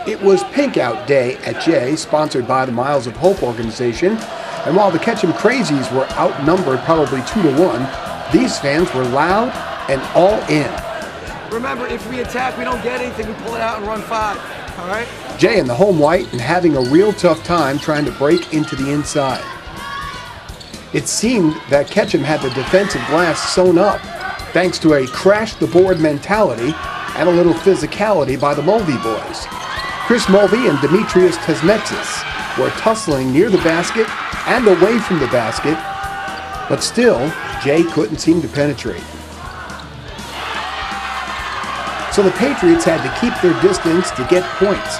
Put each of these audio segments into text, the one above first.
It was Pink Out Day at Jay, sponsored by the Miles of Hope organization. And while the Ketcham Crazies were outnumbered probably 2-1, these fans were loud and all in. Remember, if we attack, we don't get anything, we pull it out and run 5, all right? Jay in the home white and having a real tough time trying to break into the inside. It seemed that Ketcham had the defensive glass sewn up, thanks to a crash-the-board mentality and a little physicality by the Mulvey boys. Chris Mulvey and Demetrius Tesmetsis were tussling near the basket and away from the basket, but still, Jay couldn't seem to penetrate. So the Patriots had to keep their distance to get points.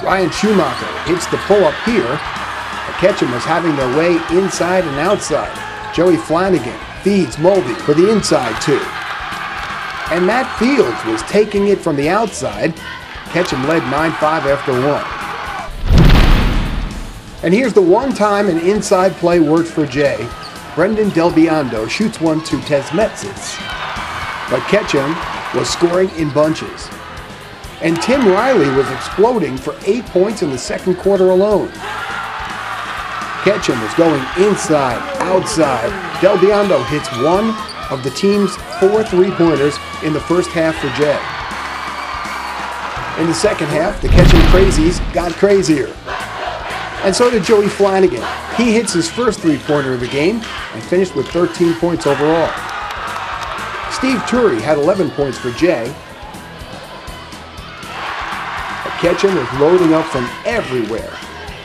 Ryan Schumacher hits the pull-up here. Ketcham was having their way inside and outside. Joey Flanagan feeds Mulvey for the inside two. And Matt Fields was taking it from the outside. Ketcham led 9-5 after 1. And here's the one time an inside play worked for Jay. Brendan Del Biondo shoots one to Tesmetsis. But Ketcham was scoring in bunches. And Tim Riley was exploding for 8 points in the second quarter alone. Ketcham was going inside, outside. Del Biondo hits one of the team's 4 3-pointers in the first half for Jay. In the second half, the Ketcham Crazies got crazier. And so did Joey Flanagan. He hits his first 3-pointer of the game and finished with 13 points overall. Steve Turry had 11 points for Jay. But Ketcham was loading up from everywhere.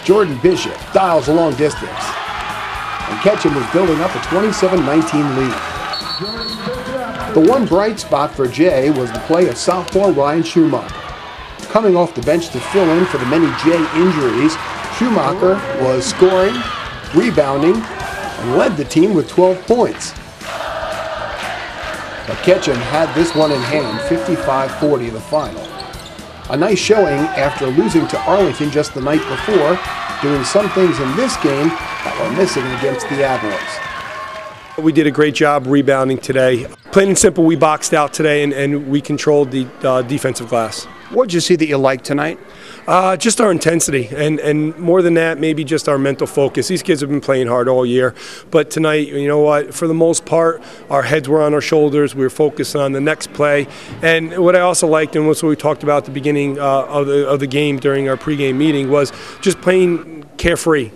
Jordan Bishop dials a long distance. And Ketcham was building up a 27-19 lead. The one bright spot for Jay was the play of sophomore Ryan Schumacher. Coming off the bench to fill in for the many Jay injuries, Schumacher was scoring, rebounding, and led the team with 12 points. But Ketcham had this one in hand, 55-40 the final. A nice showing after losing to Arlington just the night before, doing some things in this game that were missing against the Admirals. We did a great job rebounding today. Plain and simple, we boxed out today and we controlled the defensive glass. What did you see that you liked tonight? Just our intensity, and more than that, maybe just our mental focus. These kids have been playing hard all year, but tonight, you know what, for the most part, our heads were on our shoulders. We were focused on the next play. And what I also liked, and what we talked about at the beginning of the game during our pregame meeting, was just playing carefree,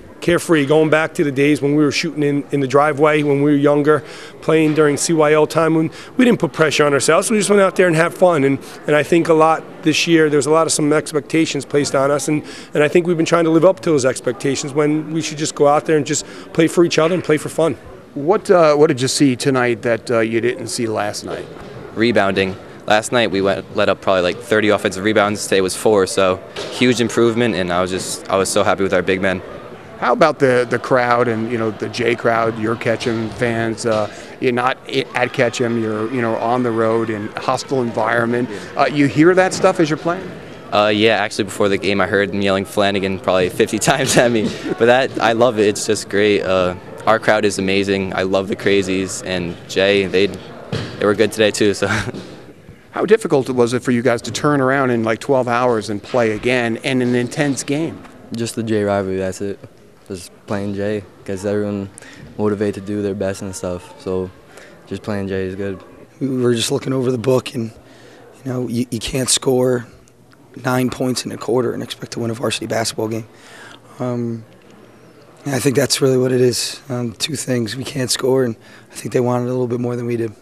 going back to the days when we were shooting in the driveway when we were younger, playing during CYL time when we didn't put pressure on ourselves. We just went out there and had fun. And I think a lot this year, there's a lot of some expectations placed on us, and I think we've been trying to live up to those expectations when we should just go out there and just play for each other and play for fun. What did you see tonight that you didn't see last night? Rebounding. Last night we let up probably like 30 offensive rebounds. Today was 4, so huge improvement, and I was so happy with our big men. How about the crowd and the Jay crowd, your Ketcham fans? You're not at Ketcham, you're on the road in a hostile environment. You hear that stuff as you're playing? Yeah, actually before the game I heard them yelling Flanagan probably 50 times at me. But I love it. It's just great. Our crowd is amazing. I love the Crazies, and Jay, they were good today too. So. How difficult was it for you guys to turn around in like 12 hours and play again in an intense game? Just the Jay rivalry, that's it. Just playing Jay, gets everyone motivated to do their best and stuff. So just playing Jay is good. We were just looking over the book, and you can't score 9 points in a quarter and expect to win a varsity basketball game. I think that's really what it is. Two things: we can't score, and I think they wanted a little bit more than we did.